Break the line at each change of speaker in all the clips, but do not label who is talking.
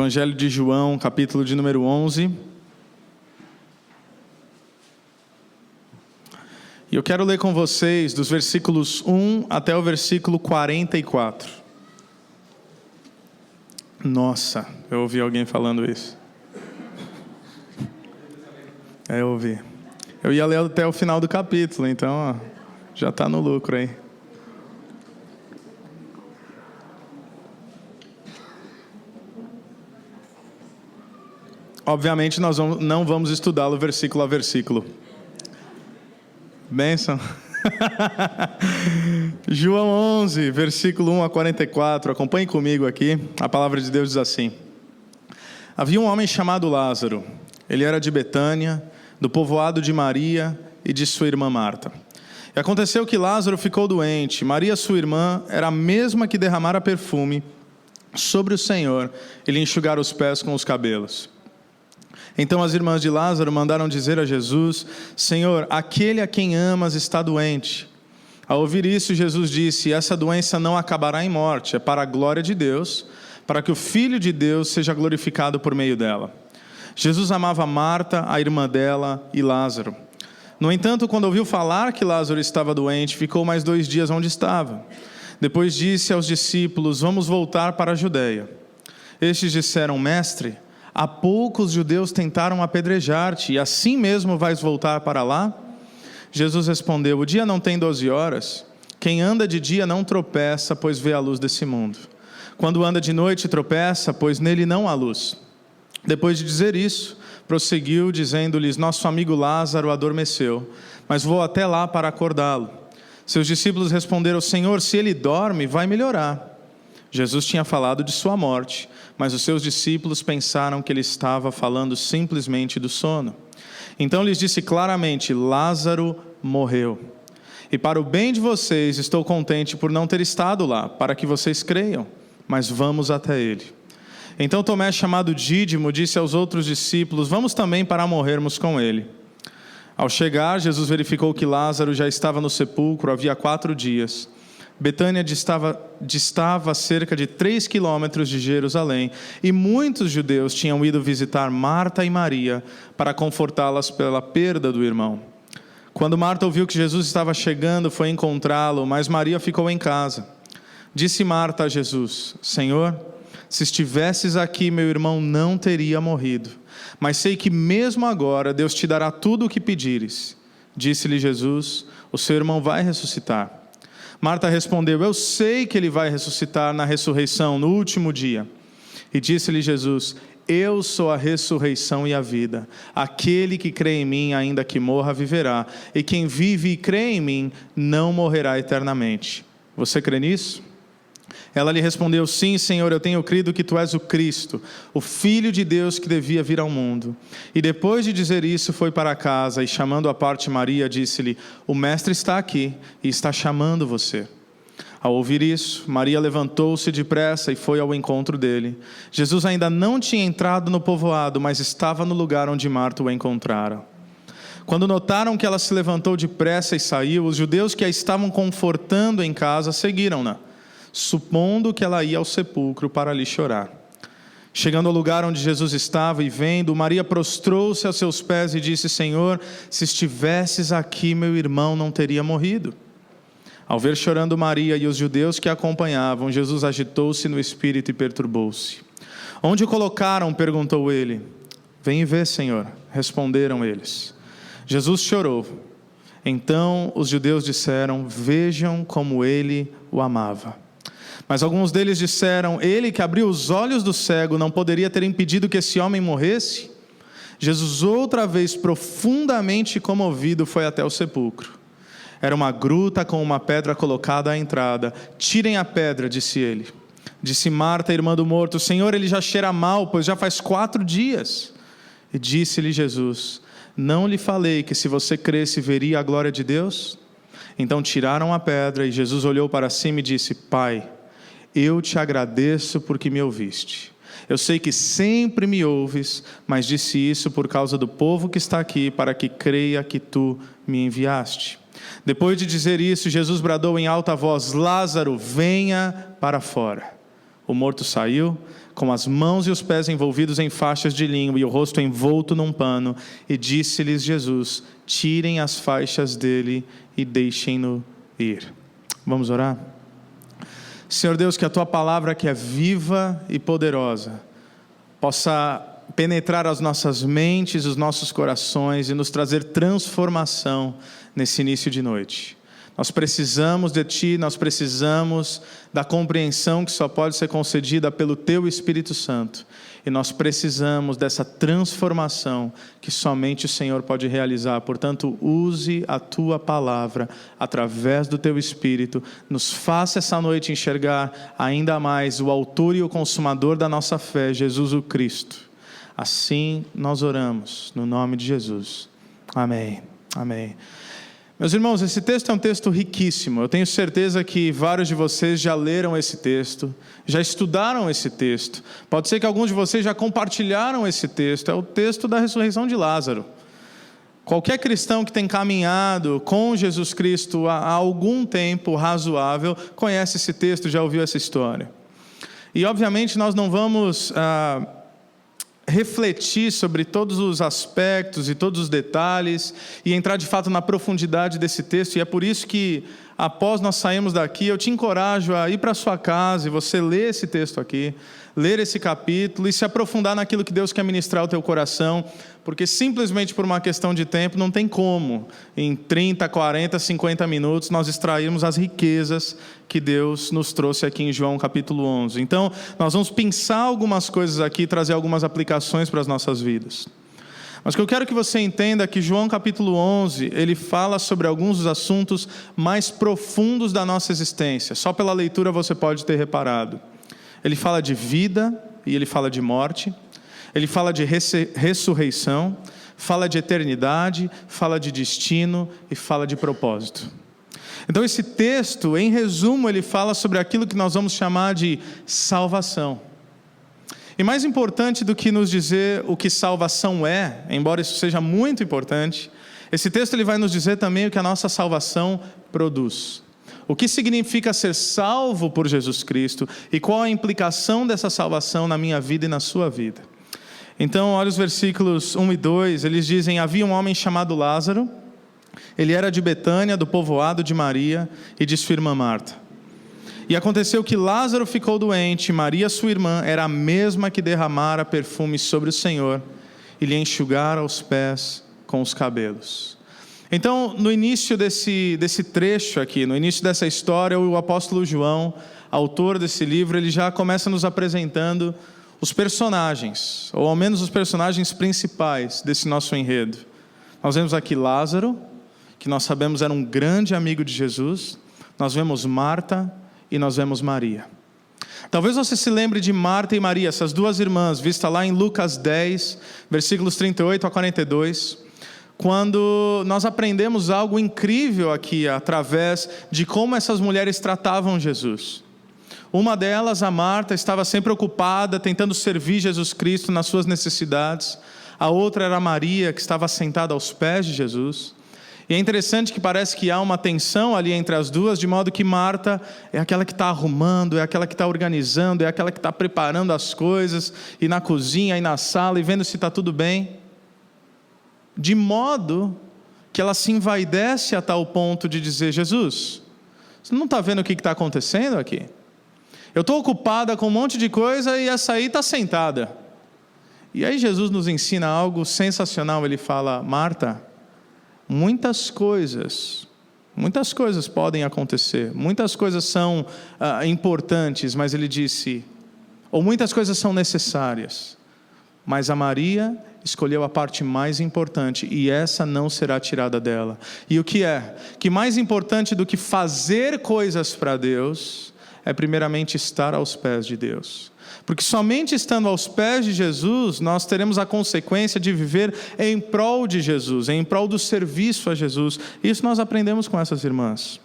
Evangelho de João, capítulo de número 11. E eu quero ler com vocês dos versículos 1 até o versículo 44. Nossa, eu ouvi alguém falando isso. Eu ouvi. Eu ia ler até o final do capítulo, então já está no lucro aí. Obviamente nós não vamos estudá-lo versículo a versículo. Bênção. João 11, versículo 1 a 44. Acompanhe comigo aqui. A palavra de Deus diz assim: Havia um homem chamado Lázaro. Ele era de Betânia, do povoado de Maria e de sua irmã Marta. E aconteceu que Lázaro ficou doente. Maria, sua irmã, era a mesma que derramara perfume sobre o Senhor e lhe enxugara os pés com os cabelos. Então as irmãs de Lázaro mandaram dizer a Jesus: Senhor, aquele a quem amas está doente. Ao ouvir isso, Jesus disse: essa doença não acabará em morte, é para a glória de Deus, para que o Filho de Deus seja glorificado por meio dela. Jesus amava Marta, a irmã dela, e Lázaro. No entanto, quando ouviu falar que Lázaro estava doente, ficou mais 2 dias onde estava. Depois disse aos discípulos: vamos voltar para a Judeia. Estes disseram: Mestre, há pouco os judeus tentaram apedrejar-te, e assim mesmo vais voltar para lá? Jesus respondeu: o dia não tem 12 horas. Quem anda de dia não tropeça, pois vê a luz desse mundo. Quando anda de noite tropeça, pois nele não há luz. Depois de dizer isso, prosseguiu, dizendo-lhes: nosso amigo Lázaro adormeceu, mas vou até lá para acordá-lo. Seus discípulos responderam: Senhor, se ele dorme, vai melhorar. Jesus tinha falado de sua morte, mas os seus discípulos pensaram que ele estava falando simplesmente do sono. Então lhes disse claramente: Lázaro morreu. E para o bem de vocês estou contente por não ter estado lá, para que vocês creiam, mas vamos até ele. Então Tomé, chamado Dídimo, disse aos outros discípulos: vamos também para morrermos com ele. Ao chegar, Jesus verificou que Lázaro já estava no sepulcro havia 4 dias. Betânia distava cerca de 3 quilômetros de Jerusalém, e muitos judeus tinham ido visitar Marta e Maria para confortá-las pela perda do irmão. Quando Marta ouviu que Jesus estava chegando, foi encontrá-lo, mas Maria ficou em casa. Disse Marta a Jesus: Senhor, se estivesses aqui, meu irmão não teria morrido. Mas sei que mesmo agora Deus te dará tudo o que pedires. Disse-lhe Jesus: o seu irmão vai ressuscitar. Marta respondeu: eu sei que ele vai ressuscitar na ressurreição, no último dia. E disse-lhe Jesus: eu sou a ressurreição e a vida. Aquele que crê em mim, ainda que morra, viverá. E quem vive e crê em mim, não morrerá eternamente. Você crê nisso? Ela lhe respondeu: sim, Senhor, eu tenho crido que tu és o Cristo, o Filho de Deus que devia vir ao mundo. E depois de dizer isso, foi para casa, e chamando à parte Maria, disse-lhe: o Mestre está aqui e está chamando você. Ao ouvir isso, Maria levantou-se depressa e foi ao encontro dele. Jesus ainda não tinha entrado no povoado, mas estava no lugar onde Marta o encontrara. Quando notaram que ela se levantou depressa e saiu, os judeus que a estavam confortando em casa seguiram-na, supondo que ela ia ao sepulcro para ali chorar. Chegando ao lugar onde Jesus estava e vendo, Maria prostrou-se aos seus pés e disse: Senhor, se estivesses aqui, meu irmão não teria morrido. Ao ver chorando Maria e os judeus que a acompanhavam, Jesus agitou-se no espírito e perturbou-se. Onde o colocaram? Perguntou ele. Vem e vê, Senhor, responderam eles. Jesus chorou. Então os judeus disseram: vejam como ele o amava. Mas alguns deles disseram: ele que abriu os olhos do cego não poderia ter impedido que esse homem morresse? Jesus, outra vez profundamente comovido, foi até o sepulcro. Era uma gruta com uma pedra colocada à entrada. Tirem a pedra, disse ele. Disse Marta, irmã do morto: Senhor, ele já cheira mal, pois já faz 4 dias. E disse-lhe Jesus: não lhe falei que se você cresce veria a glória de Deus? Então tiraram a pedra e Jesus olhou para cima e disse: Pai, eu te agradeço porque me ouviste. Eu sei que sempre me ouves, mas disse isso por causa do povo que está aqui, para que creia que tu me enviaste. Depois de dizer isso, Jesus bradou em alta voz: Lázaro, venha para fora. O morto saiu, com as mãos e os pés envolvidos em faixas de linho e o rosto envolto num pano, e disse-lhes Jesus: tirem as faixas dele e deixem-no ir. Vamos orar? Senhor Deus, que a Tua palavra, que é viva e poderosa, possa penetrar as nossas mentes, os nossos corações e nos trazer transformação nesse início de noite. Nós precisamos de Ti, nós precisamos da compreensão que só pode ser concedida pelo Teu Espírito Santo. E nós precisamos dessa transformação que somente o Senhor pode realizar. Portanto, use a Tua palavra através do Teu Espírito. Nos faça essa noite enxergar ainda mais o autor e o consumador da nossa fé, Jesus o Cristo. Assim nós oramos, no nome de Jesus. Amém. Amém. Meus irmãos, esse texto é um texto riquíssimo. Eu tenho certeza que vários de vocês já leram esse texto, já estudaram esse texto. Pode ser que alguns de vocês já compartilharam esse texto. É o texto da ressurreição de Lázaro. Qualquer cristão que tem caminhado com Jesus Cristo há algum tempo razoável conhece esse texto, já ouviu essa história. E obviamente nós não vamos refletir sobre todos os aspectos e todos os detalhes e entrar de fato na profundidade desse texto, e é por isso que após nós sairmos daqui, eu te encorajo a ir para a sua casa e você ler esse texto aqui, ler esse capítulo e se aprofundar naquilo que Deus quer ministrar ao teu coração, porque simplesmente por uma questão de tempo não tem como, em 30, 40, 50 minutos, nós extrairmos as riquezas que Deus nos trouxe aqui em João capítulo 11. Então, nós vamos pensar algumas coisas aqui, trazer algumas aplicações para as nossas vidas. Mas o que eu quero que você entenda é que João capítulo 11, ele fala sobre alguns dos assuntos mais profundos da nossa existência. Só pela leitura você pode ter reparado. Ele fala de vida e ele fala de morte. Ele fala de ressurreição, fala de eternidade, fala de destino e fala de propósito. Então esse texto, em resumo, ele fala sobre aquilo que nós vamos chamar de salvação. E mais importante do que nos dizer o que salvação é, embora isso seja muito importante, esse texto ele vai nos dizer também o que a nossa salvação produz. O que significa ser salvo por Jesus Cristo e qual a implicação dessa salvação na minha vida e na sua vida. Então, olha os versículos 1 e 2, eles dizem: havia um homem chamado Lázaro, ele era de Betânia, do povoado de Maria e de sua irmã Marta. E aconteceu que Lázaro ficou doente, Maria, sua irmã, era a mesma que derramara perfume sobre o Senhor e lhe enxugara os pés com os cabelos. Então, no início desse trecho aqui, no início dessa história, o apóstolo João, autor desse livro, ele já começa nos apresentando os personagens, ou ao menos os personagens principais desse nosso enredo. Nós vemos aqui Lázaro, que nós sabemos era um grande amigo de Jesus. Nós vemos Marta e nós vemos Maria. Talvez você se lembre de Marta e Maria, essas duas irmãs, vista lá em Lucas 10, versículos 38 a 42, quando nós aprendemos algo incrível aqui, através de como essas mulheres tratavam Jesus. Uma delas, a Marta, estava sempre ocupada, tentando servir Jesus Cristo nas suas necessidades. A outra era a Maria, que estava sentada aos pés de Jesus. E é interessante que parece que há uma tensão ali entre as duas, de modo que Marta é aquela que está arrumando, é aquela que está organizando, é aquela que está preparando as coisas, e na cozinha, e na sala, e vendo se está tudo bem. De modo que ela se envaidece a tal ponto de dizer: Jesus, você não está vendo o que está acontecendo aqui? Eu estou ocupada com um monte de coisa e essa aí está sentada. E aí Jesus nos ensina algo sensacional. Ele fala: Marta, muitas coisas podem acontecer, muitas coisas são importantes, mas ele disse, ou muitas coisas são necessárias, mas a Maria escolheu a parte mais importante, e essa não será tirada dela. E o que é? Que mais importante do que fazer coisas para Deus é primeiramente estar aos pés de Deus. Porque somente estando aos pés de Jesus, nós teremos a consequência de viver em prol de Jesus, em prol do serviço a Jesus. Isso nós aprendemos com essas irmãs.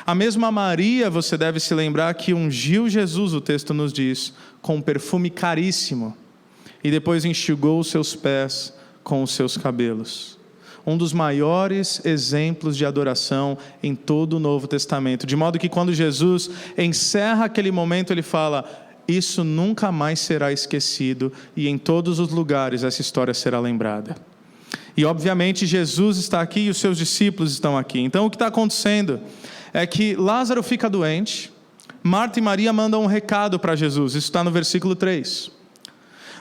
A mesma Maria, você deve se lembrar que ungiu Jesus, o texto nos diz, com um perfume caríssimo, e depois enxugou os seus pés com os seus cabelos. Um dos maiores exemplos de adoração em todo o Novo Testamento. De modo que quando Jesus encerra aquele momento, ele fala: isso nunca mais será esquecido e em todos os lugares essa história será lembrada. E obviamente Jesus está aqui e os seus discípulos estão aqui. Então o que está acontecendo é que Lázaro fica doente, Marta e Maria mandam um recado para Jesus, isso está no versículo 3.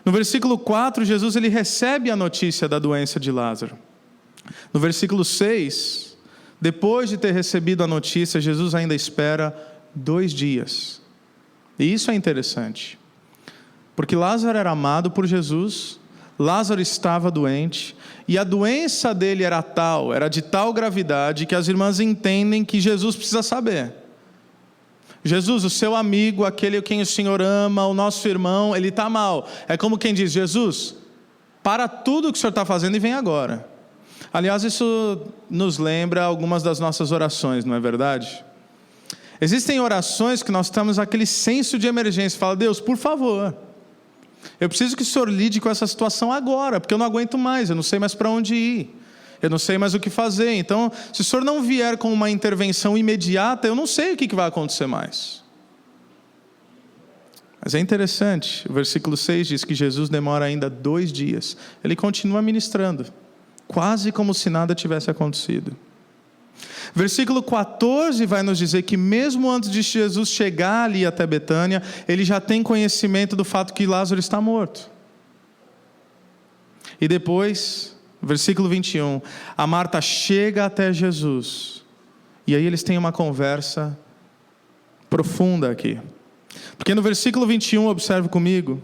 No versículo 4, Jesus ele recebe a notícia da doença de Lázaro. No versículo 6, depois de ter recebido a notícia, Jesus ainda espera 2 dias. E isso é interessante, porque Lázaro era amado por Jesus, Lázaro estava doente, e a doença dele era de tal gravidade, que as irmãs entendem que Jesus precisa saber. Jesus, o seu amigo, aquele a quem o Senhor ama, o nosso irmão, ele está mal. É como quem diz: Jesus, para tudo o que o Senhor está fazendo e vem agora. Aliás, isso nos lembra algumas das nossas orações, não é verdade? Existem orações que nós temos aquele senso de emergência. Fala: Deus, por favor, eu preciso que o Senhor lide com essa situação agora, porque eu não aguento mais, eu não sei mais para onde ir, eu não sei mais o que fazer. Então, se o Senhor não vier com uma intervenção imediata, eu não sei o que vai acontecer mais. Mas é interessante, o versículo 6 diz que Jesus demora ainda 2 dias. Ele continua ministrando, quase como se nada tivesse acontecido. Versículo 14 vai nos dizer que mesmo antes de Jesus chegar ali até Betânia, ele já tem conhecimento do fato que Lázaro está morto. E depois, versículo 21, a Marta chega até Jesus, e aí eles têm uma conversa profunda aqui. Porque no versículo 21, observe comigo,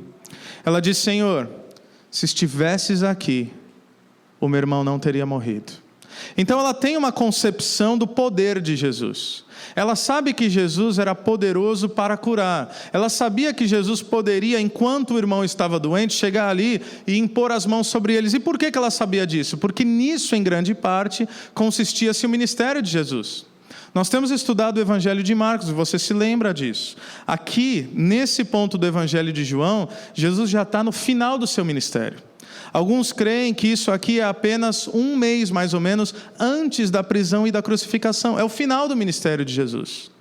ela diz: Senhor, se estivesses aqui, o meu irmão não teria morrido. Então ela tem uma concepção do poder de Jesus. Ela sabe que Jesus era poderoso para curar. Ela sabia que Jesus poderia, enquanto o irmão estava doente, chegar ali e impor as mãos sobre eles. E por que ela sabia disso? Porque nisso, em grande parte, consistia-se o ministério de Jesus. Nós temos estudado o Evangelho de Marcos, e você se lembra disso. Aqui, nesse ponto do Evangelho de João, Jesus já está no final do seu ministério. Alguns creem que isso aqui é apenas 1 mês, mais ou menos, antes da prisão e da crucificação. É o final do ministério de Jesus.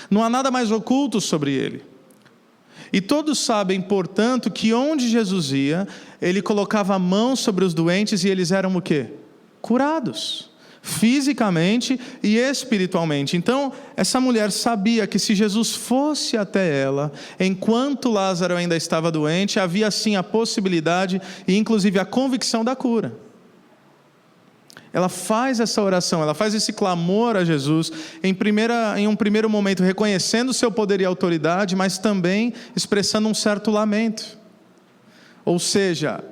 Não há nada mais oculto sobre ele. E todos sabem, portanto, que onde Jesus ia, ele colocava a mão sobre os doentes e eles eram o quê? Curados. Fisicamente e espiritualmente. Então, essa mulher sabia que se Jesus fosse até ela, enquanto Lázaro ainda estava doente, havia sim a possibilidade e inclusive a convicção da cura. Ela faz essa oração, ela faz esse clamor a Jesus, em um primeiro momento reconhecendo o seu poder e autoridade, mas também expressando um certo lamento. Ou seja,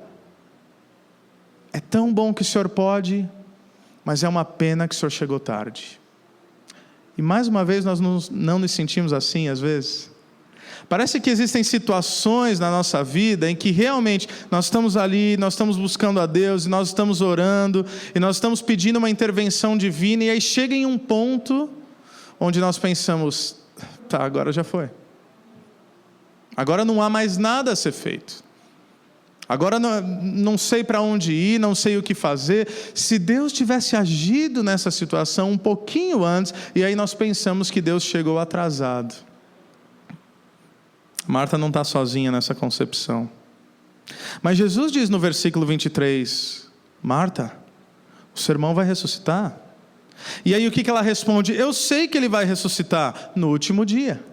é tão bom que o Senhor pode, mas é uma pena que o Senhor chegou tarde. E mais uma vez nós não nos sentimos assim às vezes. Parece que existem situações na nossa vida em que realmente nós estamos ali, nós estamos buscando a Deus, e nós estamos orando, e nós estamos pedindo uma intervenção divina, e aí chega em um ponto onde nós pensamos: tá, agora já foi. Agora não há mais nada a ser feito. Agora não sei para onde ir, não sei o que fazer. Se Deus tivesse agido nessa situação um pouquinho antes, e aí nós pensamos que Deus chegou atrasado. Marta não está sozinha nessa concepção. Mas Jesus diz no versículo 23, Marta, o seu irmão vai ressuscitar. E aí o que ela responde? Eu sei que ele vai ressuscitar no último dia.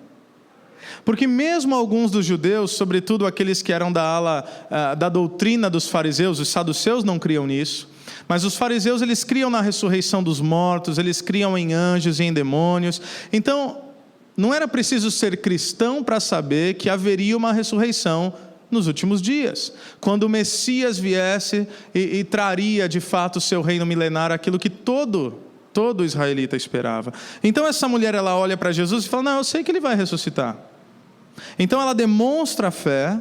Porque mesmo alguns dos judeus, sobretudo aqueles que eram da ala da doutrina dos fariseus, os saduceus não criam nisso, mas os fariseus eles criam na ressurreição dos mortos, eles criam em anjos e em demônios. Então, não era preciso ser cristão para saber que haveria uma ressurreição nos últimos dias, quando o Messias viesse e traria de fato o seu reino milenar, aquilo que todo israelita esperava. Então essa mulher ela olha para Jesus e fala: não, eu sei que ele vai ressuscitar. Então ela demonstra fé,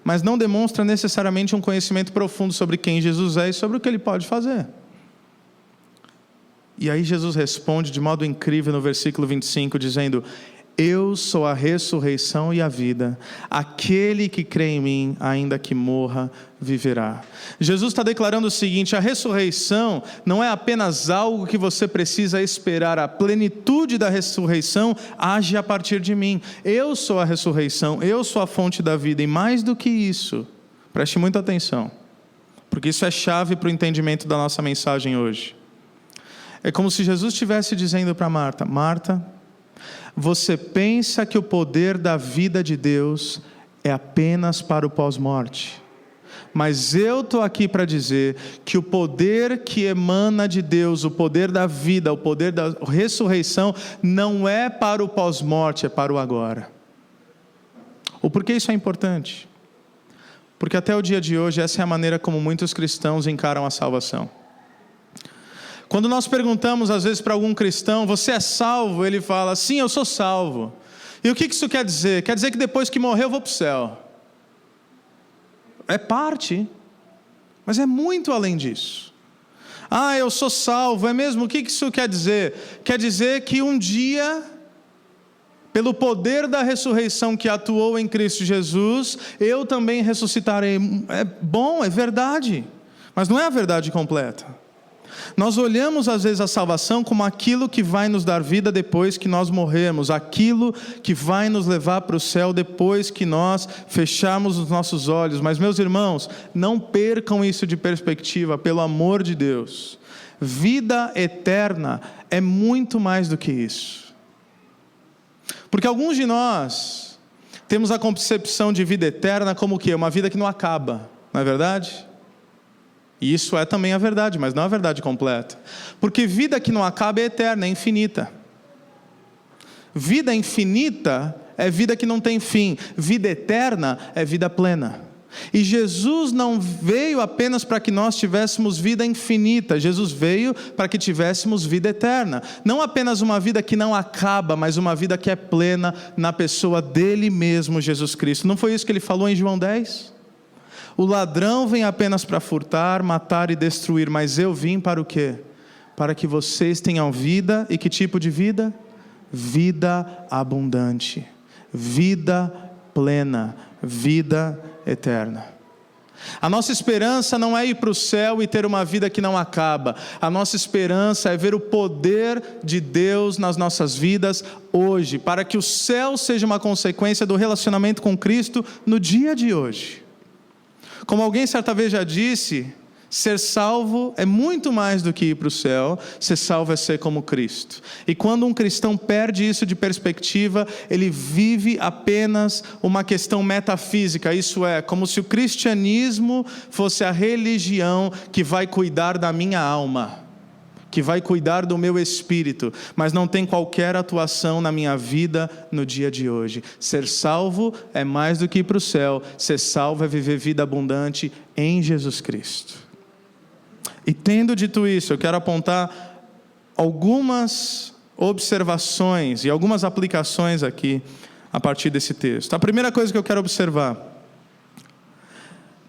mas não demonstra necessariamente um conhecimento profundo sobre quem Jesus é e sobre o que ele pode fazer. E aí Jesus responde de modo incrível no versículo 25, dizendo: Eu sou a ressurreição e a vida. Aquele que crê em mim, ainda que morra, viverá. Jesus está declarando o seguinte: a ressurreição não é apenas algo que você precisa esperar. A plenitude da ressurreição age a partir de mim. Eu sou a ressurreição, eu sou a fonte da vida. E mais do que isso, preste muita atenção, porque isso é chave para o entendimento da nossa mensagem hoje. É como se Jesus estivesse dizendo para Marta: Marta, você pensa que o poder da vida de Deus é apenas para o pós-morte, mas eu estou aqui para dizer que o poder que emana de Deus, o poder da vida, o poder da ressurreição, não é para o pós-morte, é para o agora. O porquê isso é importante? Porque até o dia de hoje essa é a maneira como muitos cristãos encaram a salvação. Quando nós perguntamos às vezes para algum cristão: você é salvo? Ele fala: sim, eu sou salvo. E o que isso quer dizer? Quer dizer que depois que morrer eu vou para o céu. É parte, mas é muito além disso. Ah, eu sou salvo, é mesmo? O que isso quer dizer? Quer dizer que um dia, pelo poder da ressurreição que atuou em Cristo Jesus, eu também ressuscitarei. É bom, é verdade, mas não é a verdade completa. Nós olhamos às vezes a salvação como aquilo que vai nos dar vida depois que nós morrermos, aquilo que vai nos levar para o céu depois que nós fecharmos os nossos olhos. Mas, meus irmãos, não percam isso de perspectiva, pelo amor de Deus. Vida eterna é muito mais do que isso. Porque alguns de nós temos a concepção de vida eterna como o quê? Uma vida que não acaba, não é verdade? E isso é também a verdade, mas não a verdade completa. Porque vida que não acaba é eterna, é infinita. Vida infinita é vida que não tem fim. Vida eterna é vida plena. E Jesus não veio apenas para que nós tivéssemos vida infinita. Jesus veio para que tivéssemos vida eterna. Não apenas uma vida que não acaba, mas uma vida que é plena na pessoa dele mesmo, Jesus Cristo. Não foi isso que ele falou em João 10? O ladrão vem apenas para furtar, matar e destruir, mas eu vim para o quê? Para que vocês tenham vida. E que tipo de vida? Vida abundante, vida plena, vida eterna. A nossa esperança não é ir para o céu e ter uma vida que não acaba. A nossa esperança é ver o poder de Deus nas nossas vidas hoje, para que o céu seja uma consequência do relacionamento com Cristo no dia de hoje. Como alguém certa vez já disse, ser salvo é muito mais do que ir para o céu. Ser salvo é ser como Cristo. E quando um cristão perde isso de perspectiva, ele vive apenas uma questão metafísica. Isso é, como se o cristianismo fosse a religião que vai cuidar da minha alma, que vai cuidar do meu espírito, mas não tem qualquer atuação na minha vida no dia de hoje. Ser salvo é mais do que ir para o céu. Ser salvo é viver vida abundante em Jesus Cristo. E tendo dito isso, eu quero apontar algumas observações e algumas aplicações aqui a partir desse texto. A primeira coisa que eu quero observar: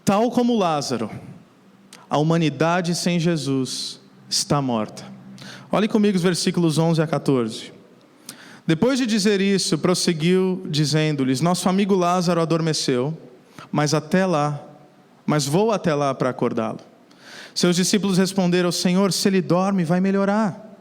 tal como Lázaro, a humanidade sem Jesus está morta. Olhe comigo os versículos 11 a 14. Depois de dizer isso, prosseguiu dizendo-lhes: nosso amigo Lázaro adormeceu, mas vou até lá para acordá-lo. Seus discípulos responderam: Senhor, se ele dorme, vai melhorar.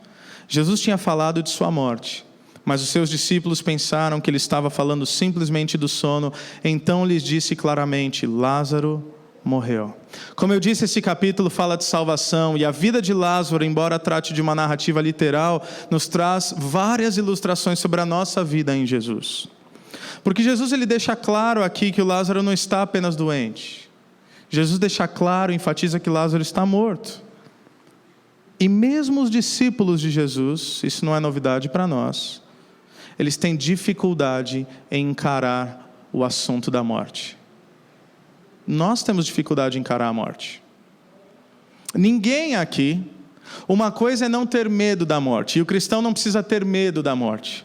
Jesus tinha falado de sua morte, mas os seus discípulos pensaram que ele estava falando simplesmente do sono. Então lhes disse claramente: Lázaro morreu. Como eu disse, esse capítulo fala de salvação, e a vida de Lázaro, embora trate de uma narrativa literal, nos traz várias ilustrações sobre a nossa vida em Jesus. Porque Jesus ele deixa claro aqui que o Lázaro não está apenas doente. Jesus deixa claro, enfatiza que Lázaro está morto. E mesmo os discípulos de Jesus, isso não é novidade para nós, eles têm dificuldade em encarar o assunto da morte. Nós temos dificuldade em encarar a morte. Ninguém aqui, uma coisa é não ter medo da morte, e o cristão não precisa ter medo da morte,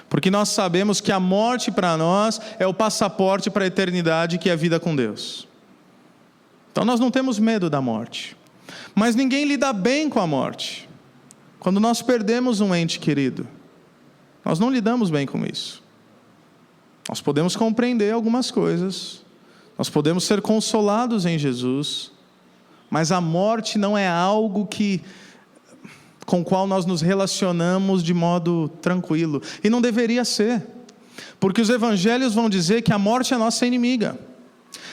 porque nós sabemos que a morte para nós é o passaporte para a eternidade, que é a vida com Deus. Então nós não temos medo da morte. Mas ninguém lida bem com a morte. Quando nós perdemos um ente querido, nós não lidamos bem com isso. Nós podemos compreender algumas coisas, nós podemos ser consolados em Jesus, mas a morte não é algo com o qual nós nos relacionamos de modo tranquilo, e não deveria ser, porque os evangelhos vão dizer que a morte é nossa inimiga,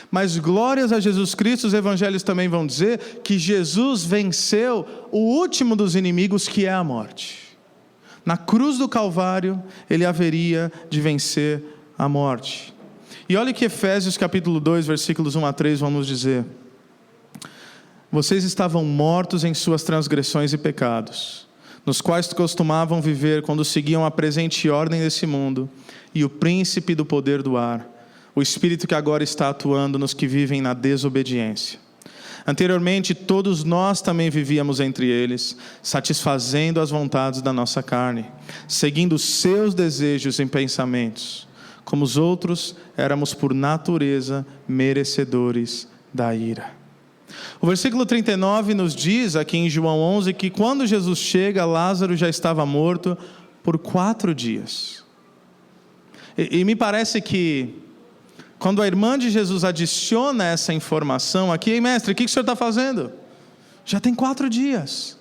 mas glórias a Jesus Cristo, os evangelhos também vão dizer que Jesus venceu o último dos inimigos, que é a morte. Na cruz do Calvário, ele haveria de vencer a morte. E olha que Efésios capítulo 2, versículos 1 a 3 vão nos dizer: vocês estavam mortos em suas transgressões e pecados, nos quais costumavam viver quando seguiam a presente ordem desse mundo e o príncipe do poder do ar, o espírito que agora está atuando nos que vivem na desobediência. Anteriormente, todos nós também vivíamos entre eles, satisfazendo as vontades da nossa carne, seguindo os seus desejos e pensamentos. Como os outros, éramos por natureza merecedores da ira. O versículo 39 nos diz, aqui em João 11, que quando Jesus chega, Lázaro já estava morto por 4 dias. E me parece que, quando a irmã de Jesus adiciona essa informação aqui: ei, mestre, o que o senhor está fazendo? Já tem 4 dias.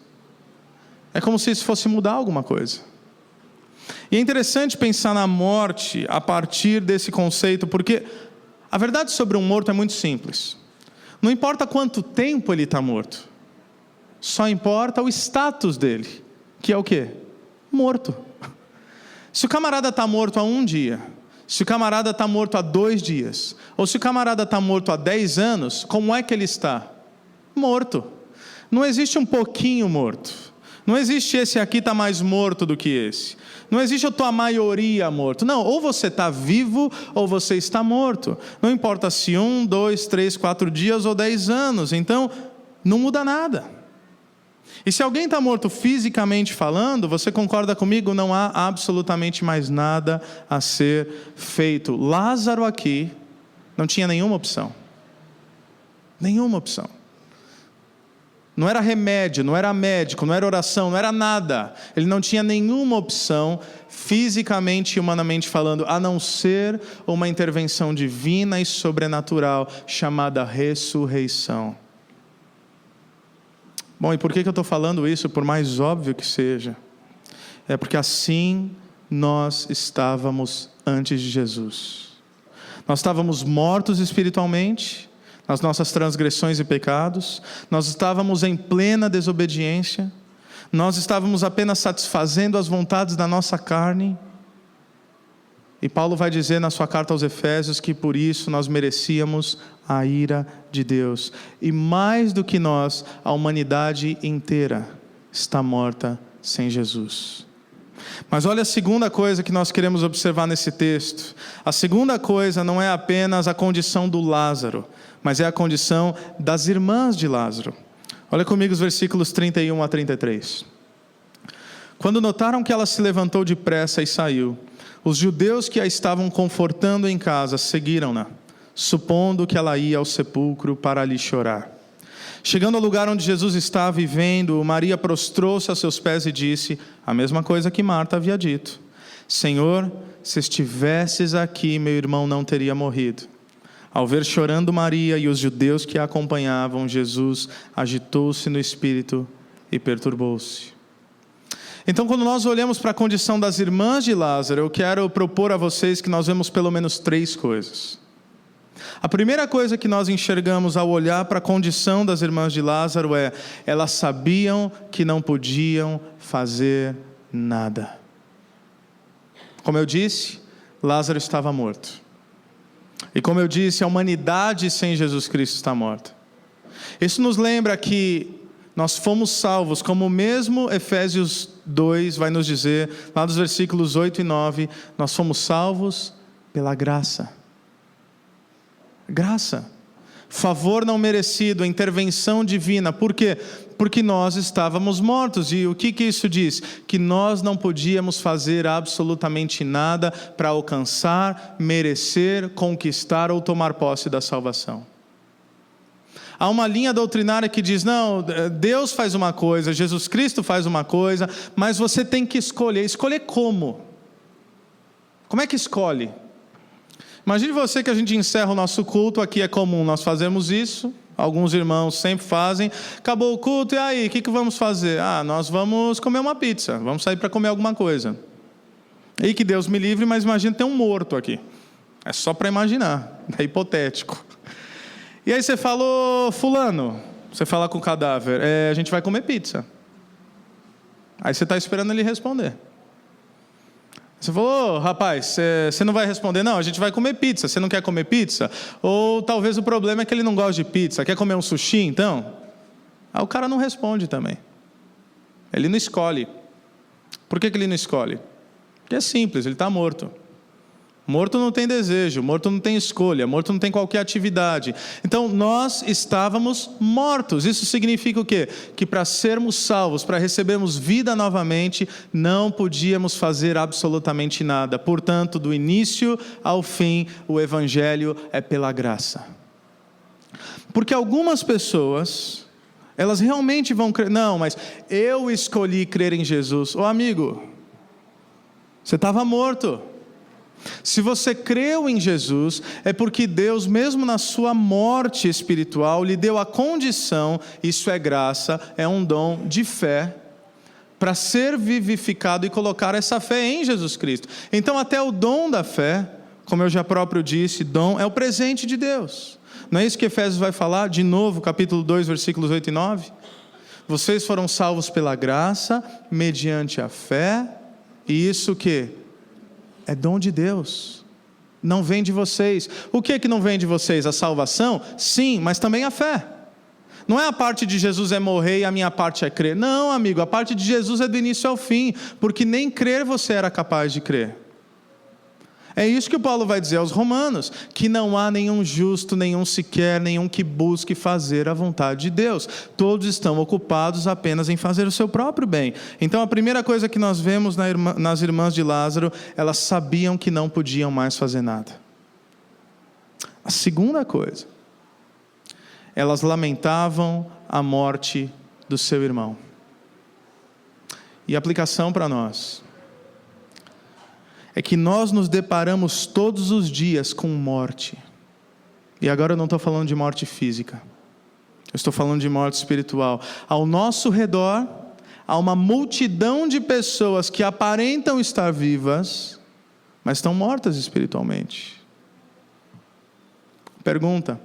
É como se isso fosse mudar alguma coisa. E é interessante pensar na morte a partir desse conceito, porque a verdade sobre um morto é muito simples. Não importa quanto tempo ele está morto, só importa o status dele, que é o quê? Morto. Se o camarada está morto há 1 dia, se o camarada está morto há 2 dias, ou se o camarada está morto há 10 anos, como é que ele está? Morto. Não existe um pouquinho morto. Não existe esse aqui está mais morto do que esse. Não existe eu estou a maioria morto. Não, ou você está vivo ou você está morto. Não importa se 1, 2, 3, 4 dias ou 10 anos. Então, não muda nada. E se alguém está morto fisicamente falando, você concorda comigo? Não há absolutamente mais nada a ser feito. Lázaro aqui não tinha nenhuma opção. Nenhuma opção. Não era remédio, não era médico, não era oração, não era nada. Ele não tinha nenhuma opção, fisicamente e humanamente falando, a não ser uma intervenção divina e sobrenatural, chamada ressurreição. Bom, e por que eu estou falando isso? Por mais óbvio que seja, é porque assim nós estávamos antes de Jesus. Nós estávamos mortos espiritualmente, nas nossas transgressões e pecados, nós estávamos em plena desobediência, nós estávamos apenas satisfazendo as vontades da nossa carne, e Paulo vai dizer na sua carta aos Efésios que por isso nós merecíamos a ira de Deus, e mais do que nós, a humanidade inteira está morta sem Jesus. Mas olha a segunda coisa que nós queremos observar nesse texto. A segunda coisa não é apenas a condição do Lázaro, mas é a condição das irmãs de Lázaro. Olha comigo os versículos 31 a 33. Quando notaram que ela se levantou depressa e saiu, os judeus que a estavam confortando em casa seguiram-na, supondo que ela ia ao sepulcro para ali chorar. Chegando ao lugar onde Jesus estava e vendo, Maria prostrou-se a seus pés e disse a mesma coisa que Marta havia dito: Senhor, se estivesses aqui, meu irmão não teria morrido. Ao ver chorando Maria e os judeus que a acompanhavam, Jesus agitou-se no espírito e perturbou-se. Então, quando nós olhamos para a condição das irmãs de Lázaro, eu quero propor a vocês que nós vemos pelo menos 3 coisas. A primeira coisa que nós enxergamos ao olhar para a condição das irmãs de Lázaro é: elas sabiam que não podiam fazer nada. Como eu disse, Lázaro estava morto. E como eu disse, a humanidade sem Jesus Cristo está morta. Isso nos lembra que nós fomos salvos, como mesmo Efésios 2 vai nos dizer, lá dos versículos 8 e 9, nós fomos salvos pela graça. Graça, favor não merecido, intervenção divina. Por quê? Porque nós estávamos mortos. E o que isso diz? Que nós não podíamos fazer absolutamente nada para alcançar, merecer, conquistar ou tomar posse da salvação. Há uma linha doutrinária que diz: não, Deus faz uma coisa, Jesus Cristo faz uma coisa, mas você tem que escolher. Escolher como? Como é que escolhe? Imagine você que a gente encerra o nosso culto, aqui é comum, nós fazemos isso, alguns irmãos sempre fazem, acabou o culto, e aí, o que vamos fazer? Nós vamos comer uma pizza, vamos sair para comer alguma coisa. E que Deus me livre, mas imagina ter um morto aqui. É só para imaginar, é hipotético. E aí você falou, fulano, você fala com o cadáver, a gente vai comer pizza. Aí você está esperando ele responder. Você falou, rapaz, você não vai responder, não, a gente vai comer pizza, você não quer comer pizza? Ou talvez o problema é que ele não gosta de pizza, quer comer um sushi então? Aí o cara não responde também. Ele não escolhe. Por que ele não escolhe? Porque é simples, ele está morto. Morto não tem desejo, morto não tem escolha, morto não tem qualquer atividade. Então nós estávamos mortos. Isso significa o quê? Que para sermos salvos, para recebermos vida novamente, não podíamos fazer absolutamente nada. Portanto, do início ao fim, o Evangelho é pela graça. Porque algumas pessoas, elas realmente vão crer, não, mas eu escolhi crer em Jesus. Ô amigo, você estava morto. Se você creu em Jesus, é porque Deus, mesmo na sua morte espiritual, lhe deu a condição, isso é graça, é um dom de fé, para ser vivificado e colocar essa fé em Jesus Cristo. Então até o dom da fé, como eu já próprio disse, dom é o presente de Deus. Não é isso que Efésios vai falar? De novo, capítulo 2, versículos 8 e 9. Vocês foram salvos pela graça, mediante a fé, e isso que é dom de Deus, não vem de vocês. O que é que não vem de vocês? A salvação? Sim, mas também a fé. Não é a parte de Jesus é morrer e a minha parte é crer. Não, amigo, a parte de Jesus é do início ao fim, porque nem crer você era capaz de crer. É isso que o Paulo vai dizer aos romanos, que não há nenhum justo, nenhum sequer, nenhum que busque fazer a vontade de Deus. Todos estão ocupados apenas em fazer o seu próprio bem. Então a primeira coisa que nós vemos nas irmãs de Lázaro, elas sabiam que não podiam mais fazer nada. A segunda coisa, elas lamentavam a morte do seu irmão. E a aplicação para nós é que nós nos deparamos todos os dias com morte. E agora eu não estou falando de morte física. Eu estou falando de morte espiritual. Ao nosso redor, há uma multidão de pessoas que aparentam estar vivas, mas estão mortas espiritualmente. Pergunta: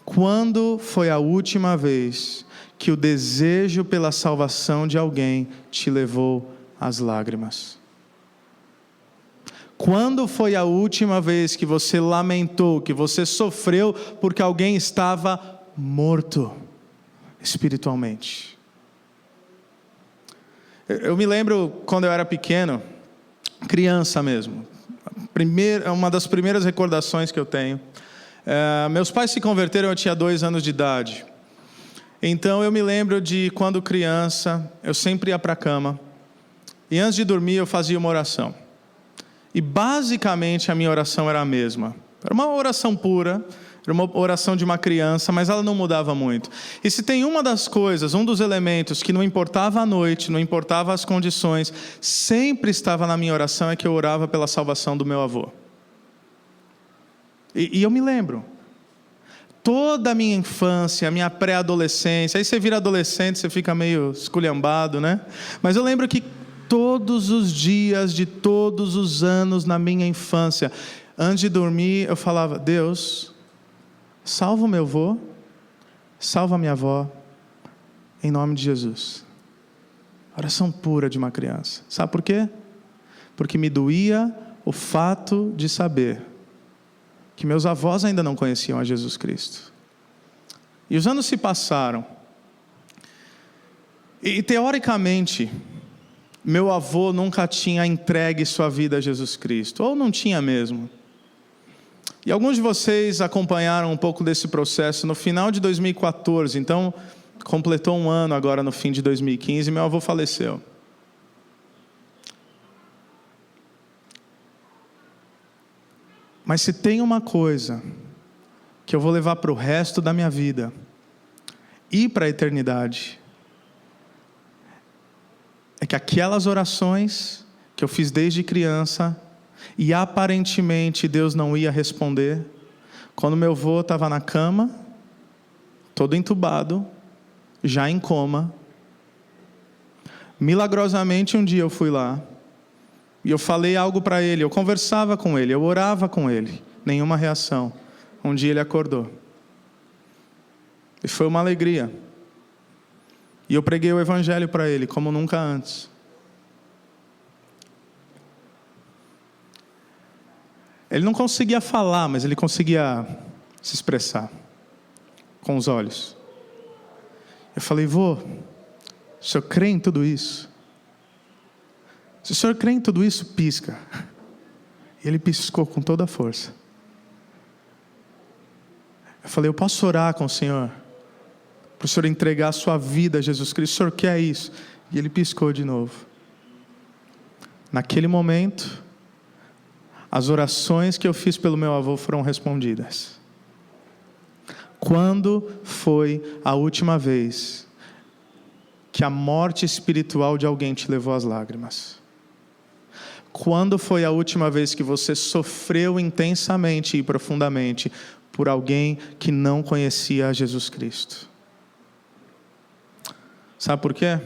quando foi a última vez que o desejo pela salvação de alguém te levou às lágrimas? Quando foi a última vez que você lamentou, que você sofreu porque alguém estava morto espiritualmente? Eu me lembro quando eu era pequeno, criança mesmo, uma das primeiras recordações que eu tenho, meus pais se converteram, eu tinha 2 anos de idade. Então eu me lembro de quando criança, eu sempre ia para a cama, e antes de dormir eu fazia uma oração. E basicamente a minha oração era a mesma. Era uma oração pura, era uma oração de uma criança, mas ela não mudava muito. E se tem uma das coisas, um dos elementos que não importava a noite, não importava as condições, sempre estava na minha oração, é que eu orava pela salvação do meu avô. E eu me lembro, toda a minha infância, a minha pré-adolescência, aí você vira adolescente, você fica meio esculhambado, né? Mas eu lembro que todos os dias de todos os anos na minha infância, antes de dormir, eu falava: Deus, salva o meu avô, salva a minha avó, em nome de Jesus. Oração pura de uma criança. Sabe por quê? Porque me doía o fato de saber que meus avós ainda não conheciam a Jesus Cristo. E os anos se passaram, e teoricamente meu avô nunca tinha entregue sua vida a Jesus Cristo, ou não tinha mesmo. E alguns de vocês acompanharam um pouco desse processo no final de 2014, então completou 1 ano agora no fim de 2015, meu avô faleceu. Mas se tem uma coisa que eu vou levar para o resto da minha vida, e para a eternidade, é que aquelas orações que eu fiz desde criança, e aparentemente Deus não ia responder, quando meu avô estava na cama, todo entubado, já em coma, milagrosamente um dia eu fui lá, e eu falei algo para ele, eu conversava com ele, eu orava com ele, nenhuma reação. Um dia ele acordou, e foi uma alegria, e eu preguei o evangelho para ele, como nunca antes. Ele não conseguia falar, mas ele conseguia se expressar com os olhos. Eu falei: vô, o senhor crê em tudo isso? Se o senhor crê em tudo isso, pisca. E ele piscou com toda a força. Eu falei: eu posso orar com o senhor? Para o senhor entregar a sua vida a Jesus Cristo, o senhor quer isso? E ele piscou de novo. Naquele momento, as orações que eu fiz pelo meu avô foram respondidas. Quando foi a última vez que a morte espiritual de alguém te levou às lágrimas? Quando foi a última vez que você sofreu intensamente e profundamente por alguém que não conhecia a Jesus Cristo? Sabe por quê?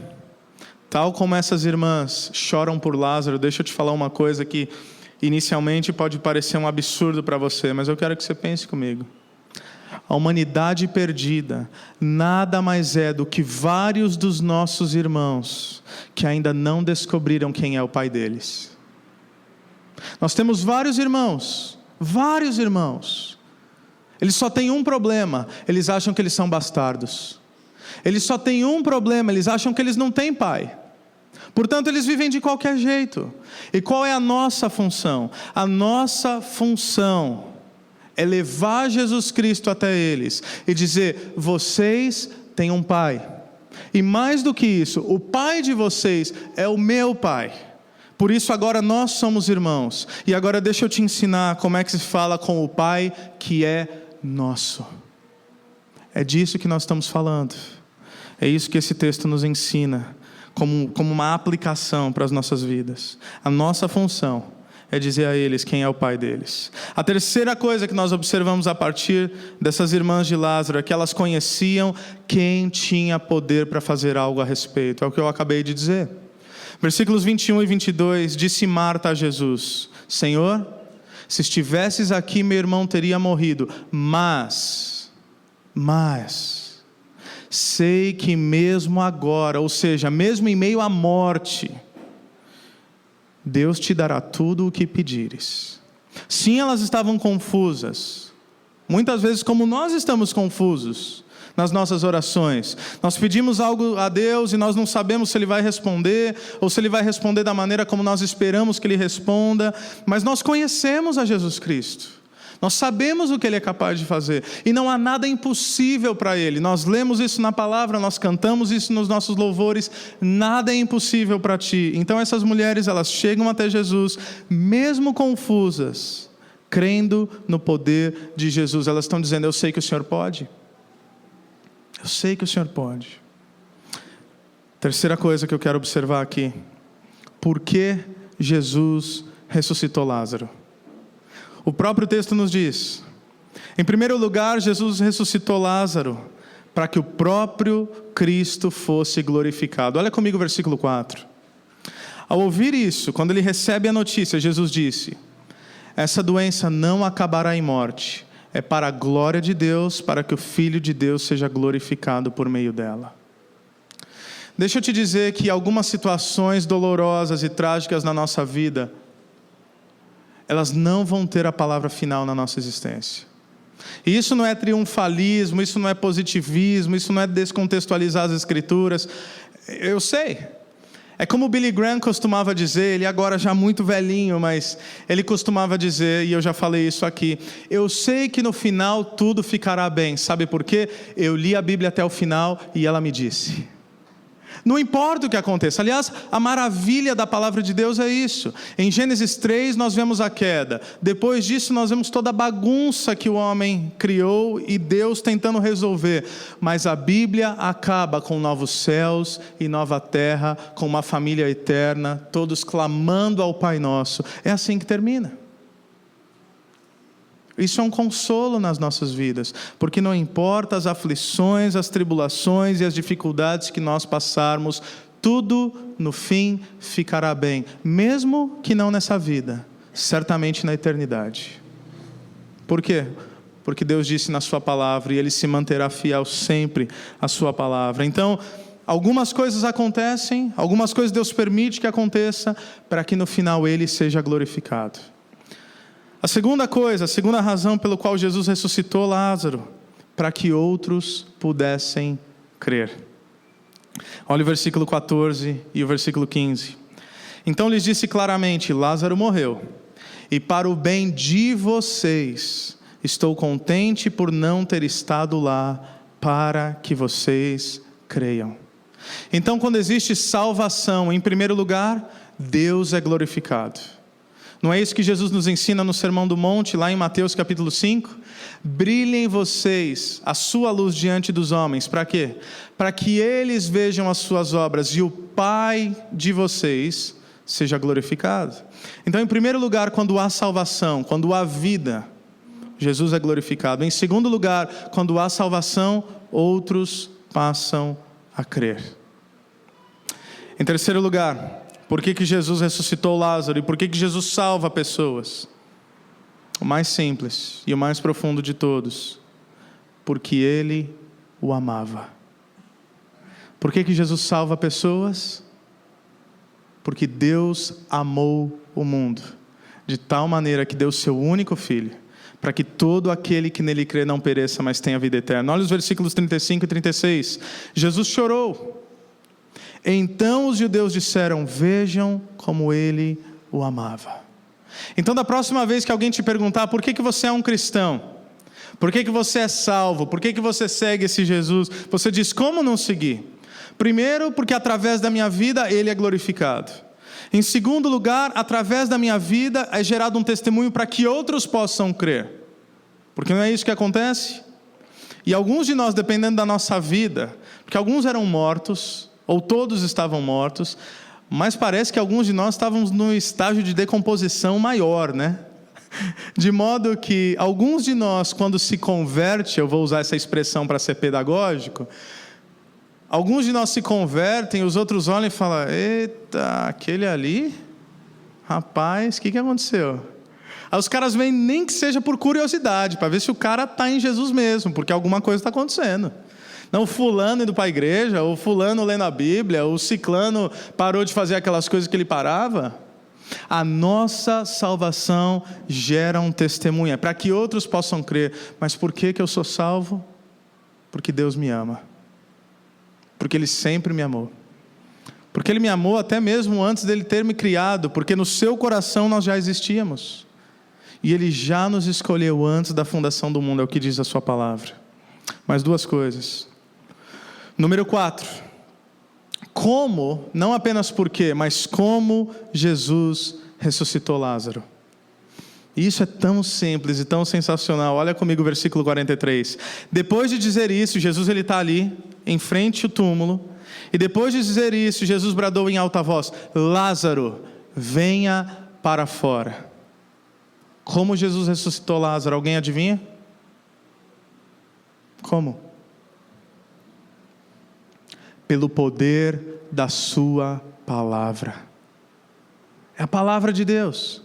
Tal como essas irmãs choram por Lázaro, deixa eu te falar uma coisa que inicialmente pode parecer um absurdo para você, mas eu quero que você pense comigo. A humanidade perdida nada mais é do que vários dos nossos irmãos que ainda não descobriram quem é o pai deles. Nós temos vários irmãos. Eles só têm um problema: eles acham que eles são bastardos. Eles só têm um problema: eles acham que eles não têm pai. Portanto, eles vivem de qualquer jeito. E qual é a nossa função? A nossa função é levar Jesus Cristo até eles e dizer: vocês têm um pai. E mais do que isso, o pai de vocês é o meu pai. Por isso agora nós somos irmãos. E agora deixa eu te ensinar como é que se fala com o pai que é nosso. É disso que nós estamos falando. É isso que esse texto nos ensina, como uma aplicação para as nossas vidas. A nossa função é dizer a eles quem é o pai deles. A terceira coisa que nós observamos a partir dessas irmãs de Lázaro é que elas conheciam quem tinha poder para fazer algo a respeito. É o que eu acabei de dizer. Versículos 21 e 22, disse Marta a Jesus: Senhor, se estivesses aqui, meu irmão teria morrido, mas sei que mesmo agora, ou seja, mesmo em meio à morte, Deus te dará tudo o que pedires. Sim, elas estavam confusas, muitas vezes como nós estamos confusos nas nossas orações. Nós pedimos algo a Deus e nós não sabemos se Ele vai responder, ou se Ele vai responder da maneira como nós esperamos que Ele responda, mas nós conhecemos a Jesus Cristo. Nós sabemos o que Ele é capaz de fazer, e não há nada impossível para Ele. Nós lemos isso na palavra, nós cantamos isso nos nossos louvores, nada é impossível para Ti. Então essas mulheres, elas chegam até Jesus, mesmo confusas, crendo no poder de Jesus. Elas estão dizendo: eu sei que o Senhor pode. Eu sei que o Senhor pode. Terceira coisa que eu quero observar aqui: por que Jesus ressuscitou Lázaro? O próprio texto nos diz, em primeiro lugar, Jesus ressuscitou Lázaro para que o próprio Cristo fosse glorificado. Olha comigo o versículo 4. Ao ouvir isso, quando ele recebe a notícia, Jesus disse: essa doença não acabará em morte, é para a glória de Deus, para que o Filho de Deus seja glorificado por meio dela. Deixa eu te dizer que algumas situações dolorosas e trágicas na nossa vida, elas não vão ter a palavra final na nossa existência. E isso não é triunfalismo, isso não é positivismo, isso não é descontextualizar as Escrituras. Eu sei. É como o Billy Graham costumava dizer, ele agora já muito velhinho, mas ele costumava dizer, e eu já falei isso aqui: eu sei que no final tudo ficará bem. Sabe por quê? Eu li a Bíblia até o final e ela me disse. Não importa o que aconteça. Aliás, a maravilha da palavra de Deus é isso. Em Gênesis 3 nós vemos a queda. Depois disso nós vemos toda a bagunça que o homem criou e Deus tentando resolver. Mas a Bíblia acaba com novos céus e nova terra, com uma família eterna, todos clamando ao Pai Nosso. É assim que termina. Isso é um consolo nas nossas vidas, porque não importa as aflições, as tribulações e as dificuldades que nós passarmos, tudo no fim ficará bem, mesmo que não nessa vida, certamente na eternidade. Por quê? Porque Deus disse na sua palavra e Ele se manterá fiel sempre à sua palavra. Então, algumas coisas acontecem, algumas coisas Deus permite que aconteça, para que no final Ele seja glorificado. A segunda razão pelo qual Jesus ressuscitou Lázaro, para que outros pudessem crer. Olha o versículo 14 e o versículo 15. Então lhes disse claramente: Lázaro morreu, e para o bem de vocês, estou contente por não ter estado lá, para que vocês creiam. Então, quando existe salvação, em primeiro lugar, Deus é glorificado. Não é isso que Jesus nos ensina no Sermão do Monte, lá em Mateus capítulo 5? Brilhem em vocês a sua luz diante dos homens. Para quê? Para que eles vejam as suas obras e o Pai de vocês seja glorificado. Então, em primeiro lugar, quando há salvação, quando há vida, Jesus é glorificado. Em segundo lugar, quando há salvação, outros passam a crer. Em terceiro lugar, por que Jesus ressuscitou Lázaro e por que Jesus salva pessoas? O mais simples e o mais profundo de todos: porque Ele o amava. Por que Jesus salva pessoas? Porque Deus amou o mundo de tal maneira que deu seu único Filho, para que todo aquele que nele crê não pereça, mas tenha vida eterna. Olha os versículos 35 e 36. Jesus chorou. Então os judeus disseram: vejam como ele o amava. Então, da próxima vez que alguém te perguntar por que você é um cristão, por que você é salvo, por que você segue esse Jesus, você diz: como não seguir? Primeiro, porque através da minha vida ele é glorificado. Em segundo lugar, através da minha vida é gerado um testemunho para que outros possam crer. Porque não é isso que acontece? E alguns de nós, dependendo da nossa vida, porque alguns eram mortos, ou todos estavam mortos, mas parece que alguns de nós estávamos num estágio de decomposição maior, né? De modo que alguns de nós, quando se converte, eu vou usar essa expressão para ser pedagógico, alguns de nós se convertem, os outros olham e falam: eita, aquele ali, rapaz, o que aconteceu? Aí os caras vêm, nem que seja por curiosidade, para ver se o cara está em Jesus mesmo, porque alguma coisa está acontecendo. Não o fulano indo para a igreja, ou fulano lendo a Bíblia, ou o ciclano parou de fazer aquelas coisas que ele parava. A nossa salvação gera um testemunho, é para que outros possam crer. Mas por que eu sou salvo? Porque Deus me ama. Porque Ele sempre me amou. Porque Ele me amou até mesmo antes dEle ter me criado, porque no seu coração nós já existíamos. E Ele já nos escolheu antes da fundação do mundo, é o que diz a sua palavra. Mais duas coisas. Número 4, como, não apenas por quê, mas como Jesus ressuscitou Lázaro. E isso é tão simples e tão sensacional. Olha comigo o versículo 43. Depois de dizer isso, Jesus está ali, em frente ao túmulo, e depois de dizer isso, Jesus bradou em alta voz: Lázaro, venha para fora. Como Jesus ressuscitou Lázaro? Alguém adivinha? Como? Pelo poder da sua palavra. É a palavra de Deus.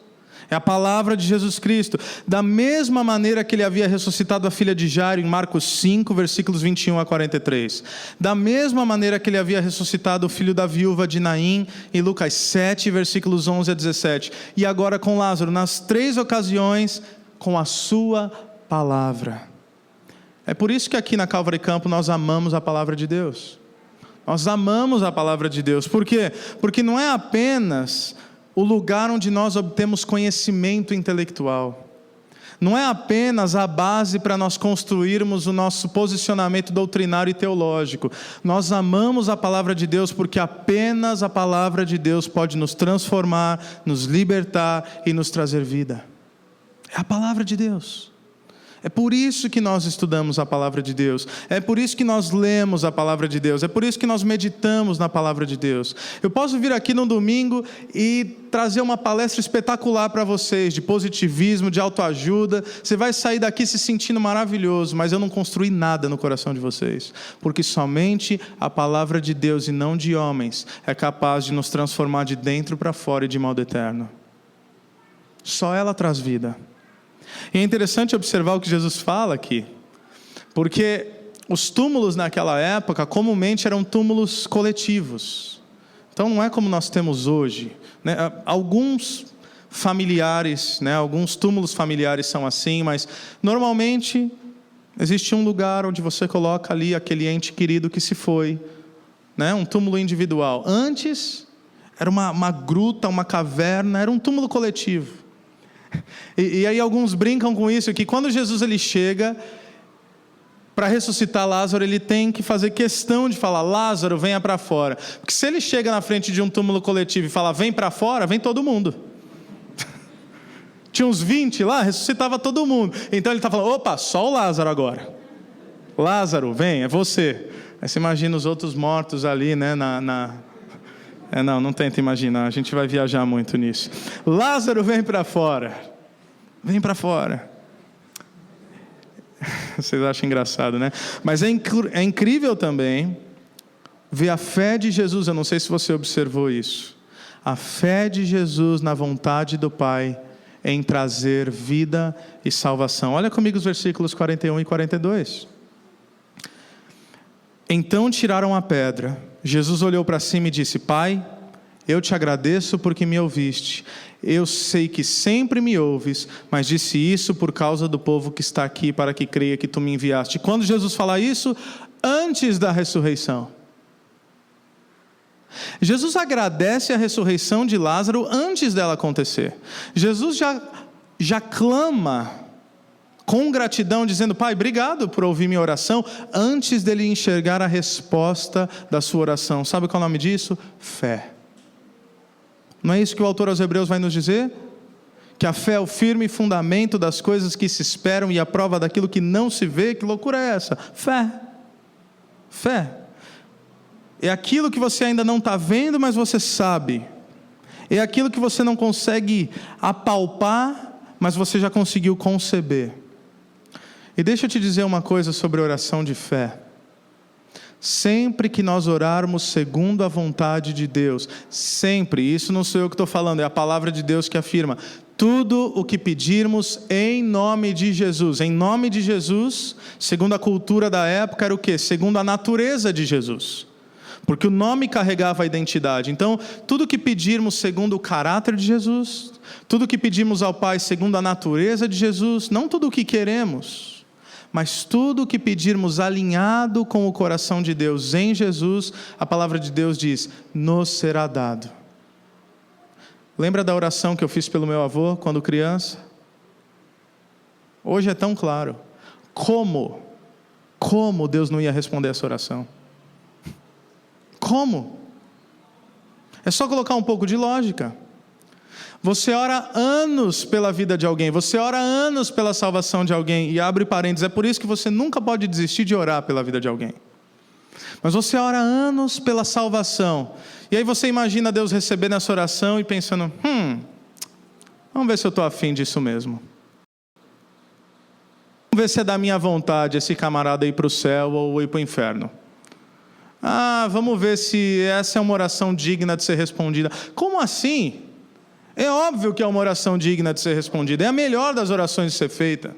É a palavra de Jesus Cristo. Da mesma maneira que Ele havia ressuscitado a filha de Jairo em Marcos 5, versículos 21 a 43. Da mesma maneira que Ele havia ressuscitado o filho da viúva de Naim em Lucas 7, versículos 11 a 17. E agora com Lázaro, nas 3 ocasiões, com a sua palavra. É por isso que aqui na Calvary Campo nós amamos a palavra de Deus. Nós amamos a palavra de Deus. Por quê? Porque não é apenas o lugar onde nós obtemos conhecimento intelectual. não é apenas a base para nós construirmos o nosso posicionamento doutrinário e teológico. Nós amamos a palavra de Deus porque apenas a palavra de Deus pode nos transformar, nos libertar e nos trazer vida. É a palavra de Deus. É por isso que nós estudamos a palavra de Deus. É por isso que nós lemos a palavra de Deus. É por isso que nós meditamos na palavra de Deus. Eu posso vir aqui no domingo e trazer uma palestra espetacular para vocês, de positivismo, de autoajuda. Você vai sair daqui se sentindo maravilhoso, mas eu não construí nada no coração de vocês. Porque somente a palavra de Deus e não de homens é capaz de nos transformar de dentro para fora e de modo eterno. Só ela traz vida. E é interessante observar o que Jesus fala aqui, porque os túmulos naquela época comumente eram túmulos coletivos. Então não é como nós temos hoje, né? Alguns familiares, né? Alguns túmulos familiares são assim, mas normalmente existe um lugar onde você coloca ali aquele ente querido que se foi, né? Um túmulo individual. Antes era uma gruta, uma caverna, era um túmulo coletivo. E aí alguns brincam com isso, que quando Jesus ele chega para ressuscitar Lázaro, ele tem que fazer questão de falar: Lázaro, venha para fora. Porque se ele chega na frente de um túmulo coletivo e fala: vem para fora, vem todo mundo. Tinha uns 20 lá, ressuscitava todo mundo. Então ele está falando: opa, só o Lázaro agora. Lázaro, vem, é você. Aí você imagina os outros mortos ali, né, não tenta imaginar, a gente vai viajar muito nisso. Lázaro, vem para fora. Vem para fora. Vocês acham engraçado, né? Mas é incrível também ver a fé de Jesus. Eu não sei se você observou isso. A fé de Jesus na vontade do Pai em trazer vida e salvação. Olha comigo os versículos 41 e 42. Então tiraram a pedra. Jesus olhou para cima e disse: Pai, eu te agradeço porque me ouviste. Eu sei que sempre me ouves, mas disse isso por causa do povo que está aqui, para que creia que tu me enviaste. Quando Jesus fala isso? Antes da ressurreição. Jesus agradece a ressurreição de Lázaro antes dela acontecer. Jesus já clama com gratidão, dizendo: Pai, obrigado por ouvir minha oração, antes dele enxergar a resposta da sua oração. Sabe qual é o nome disso? Fé. Não é isso que o autor aos Hebreus vai nos dizer? Que a fé é o firme fundamento das coisas que se esperam e a prova daquilo que não se vê. Que loucura é essa? Fé. Fé. É aquilo que você ainda não está vendo, mas você sabe. É aquilo que você não consegue apalpar, mas você já conseguiu conceber. E deixa eu te dizer uma coisa sobre oração de fé. Sempre que nós orarmos segundo a vontade de Deus, sempre, isso não sou eu que estou falando, é a palavra de Deus que afirma: tudo o que pedirmos em nome de Jesus. Em nome de Jesus, segundo a cultura da época, era o quê? Segundo a natureza de Jesus. Porque o nome carregava a identidade. Então, tudo que pedirmos segundo o caráter de Jesus, tudo que pedimos ao Pai segundo a natureza de Jesus, não tudo o que queremos, mas tudo o que pedirmos alinhado com o coração de Deus em Jesus, a palavra de Deus diz: nos será dado. Lembra da oração que eu fiz pelo meu avô quando criança? Hoje é tão claro. Como Deus não ia responder essa oração? Como? É só colocar um pouco de lógica. Você ora anos pela vida de alguém, você ora anos pela salvação de alguém, e abre parênteses, é por isso que você nunca pode desistir de orar pela vida de alguém. Mas você ora anos pela salvação, e aí você imagina Deus recebendo essa oração e pensando: vamos ver se eu estou afim disso mesmo. Vamos ver se é da minha vontade esse camarada ir para o céu ou ir para o inferno. Vamos ver se essa é uma oração digna de ser respondida. Como assim? É óbvio que é uma oração digna de ser respondida. É a melhor das orações de ser feita.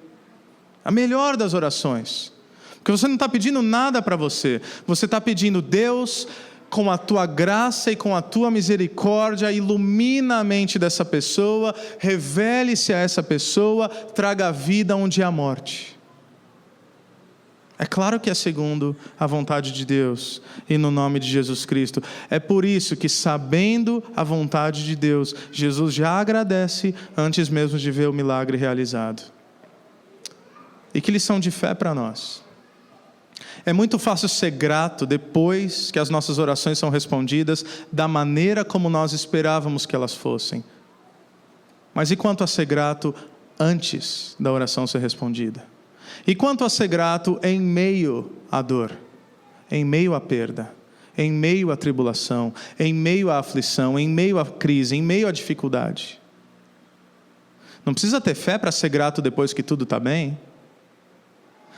A melhor das orações. Porque você não está pedindo nada para você. Você está pedindo: Deus, com a tua graça e com a tua misericórdia, ilumina a mente dessa pessoa, revele-se a essa pessoa, traga vida onde há morte. É claro que é segundo a vontade de Deus e no nome de Jesus Cristo. É por isso que, sabendo a vontade de Deus, Jesus já agradece antes mesmo de ver o milagre realizado. E que lição de fé para nós. É muito fácil ser grato depois que as nossas orações são respondidas da maneira como nós esperávamos que elas fossem. Mas e quanto a ser grato antes da oração ser respondida? E quanto a ser grato em meio à dor, em meio à perda, em meio à tribulação, em meio à aflição, em meio à crise, em meio à dificuldade? Não precisa ter fé para ser grato depois que tudo está bem.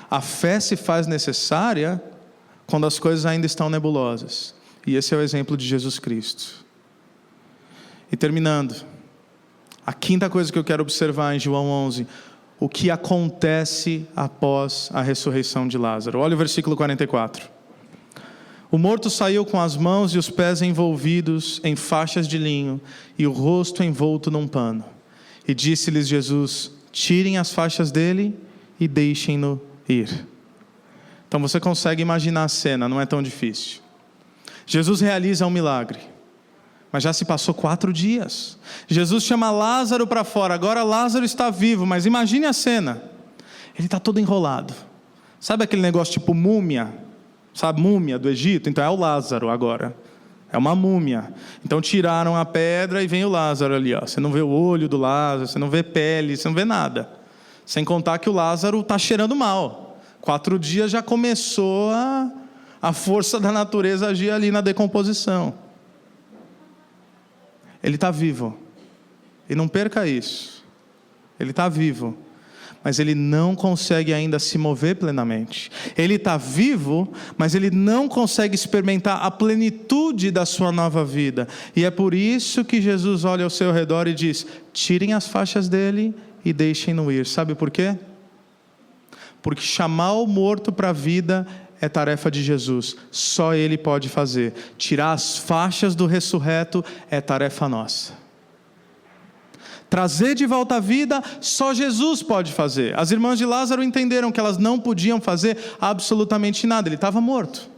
A fé se faz necessária quando as coisas ainda estão nebulosas. E esse é o exemplo de Jesus Cristo. E terminando, a quinta coisa que eu quero observar em João 11, o que acontece após a ressurreição de Lázaro. Olha o versículo 44. O morto saiu com as mãos e os pés envolvidos em faixas de linho e o rosto envolto num pano. E disse-lhes Jesus: tirem as faixas dele e deixem-no ir. Então você consegue imaginar a cena, não é tão difícil. Jesus realiza um milagre, mas já se passou 4 dias. Jesus chama Lázaro para fora. Agora Lázaro está vivo, mas imagine a cena. Ele está todo enrolado. Sabe aquele negócio tipo múmia? Sabe, múmia do Egito? Então é o Lázaro agora. É uma múmia. Então tiraram a pedra e vem o Lázaro ali. Ó. Você não vê o olho do Lázaro, você não vê pele, você não vê nada. Sem contar que o Lázaro está cheirando mal. 4 dias já começou a força da natureza agir ali na decomposição. Ele está vivo. E não perca isso. Ele está vivo. Mas ele não consegue ainda se mover plenamente. Ele está vivo, mas ele não consegue experimentar a plenitude da sua nova vida. E é por isso que Jesus olha ao seu redor e diz: tirem as faixas dele e deixem-no ir. Sabe por quê? Porque chamar o morto para a vida é tarefa de Jesus. Só Ele pode fazer. Tirar as faixas do ressurreto é tarefa nossa. Trazer de volta à vida, só Jesus pode fazer. As irmãs de Lázaro entenderam que elas não podiam fazer absolutamente nada. Ele estava morto.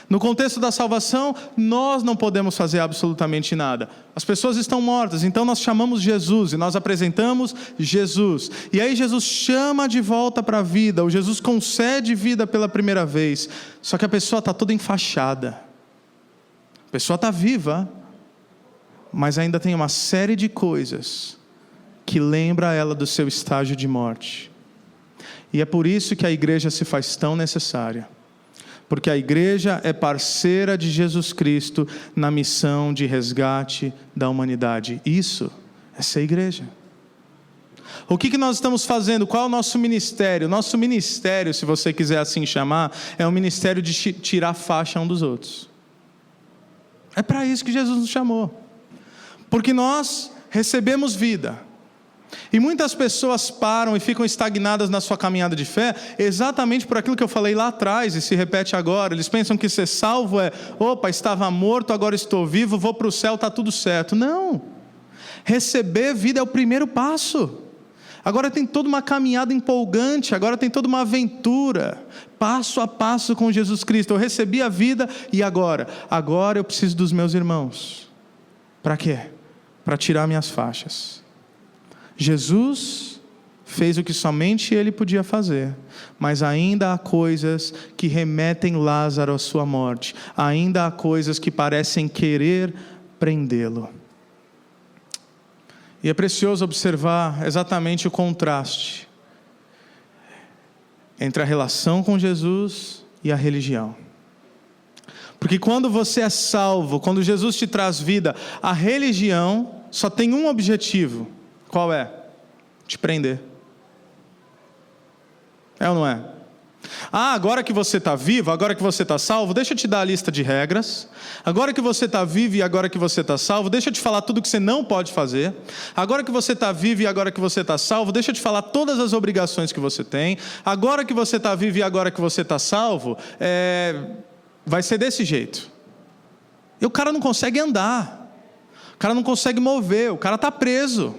No contexto da salvação, nós não podemos fazer absolutamente nada. As pessoas estão mortas, então nós chamamos Jesus e nós apresentamos Jesus. E aí Jesus chama de volta para a vida, ou Jesus concede vida pela primeira vez. Só que a pessoa está toda enfaixada. A pessoa está viva, mas ainda tem uma série de coisas que lembra ela do seu estágio de morte. E é por isso que a igreja se faz tão necessária. Porque a igreja é parceira de Jesus Cristo na missão de resgate da humanidade. Isso é ser igreja. O que nós estamos fazendo? Qual é o nosso ministério? Nosso ministério, se você quiser assim chamar, é um ministério de tirar faixa um dos outros. É para isso que Jesus nos chamou. Porque nós recebemos vida. E muitas pessoas param e ficam estagnadas na sua caminhada de fé, exatamente por aquilo que eu falei lá atrás e se repete agora. Eles pensam que ser salvo é: opa, estava morto, agora estou vivo, vou para o céu, está tudo certo. Não. Receber vida é o primeiro passo. Agora tem toda uma caminhada empolgante, agora tem toda uma aventura, passo a passo com Jesus Cristo. Eu recebi a vida e agora? Agora eu preciso dos meus irmãos. Para quê? Para tirar minhas faixas. Jesus fez o que somente Ele podia fazer, mas ainda há coisas que remetem Lázaro à sua morte, ainda há coisas que parecem querer prendê-lo. E é precioso observar exatamente o contraste entre a relação com Jesus e a religião. Porque quando você é salvo, quando Jesus te traz vida, a religião só tem um objetivo. Qual é? Te prender. É ou não é? Agora que você está vivo, agora que você está salvo, deixa eu te dar a lista de regras. Agora que você está vivo e agora que você está salvo, deixa eu te falar tudo o que você não pode fazer. Agora que você está vivo e agora que você está salvo, deixa eu te falar todas as obrigações que você tem. Agora que você está vivo e agora que você está salvo, vai ser desse jeito. E o cara não consegue andar. O cara não consegue mover, o cara está preso.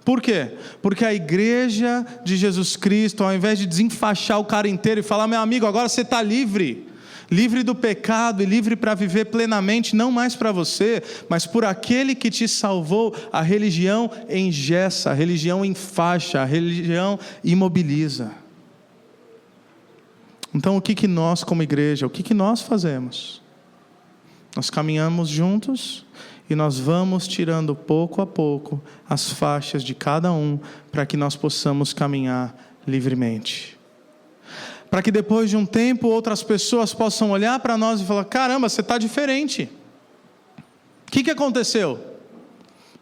Por quê? Porque a igreja de Jesus Cristo, ao invés de desenfaixar o cara inteiro e falar: meu amigo, agora você está livre, livre do pecado e livre para viver plenamente, não mais para você, mas por aquele que te salvou, a religião engessa, a religião enfaixa, a religião imobiliza. Então o que nós como igreja, o que nós fazemos? Nós caminhamos juntos e nós vamos tirando pouco a pouco as faixas de cada um para que nós possamos caminhar livremente. Para que depois de um tempo outras pessoas possam olhar para nós e falar: caramba, você está diferente. O que aconteceu?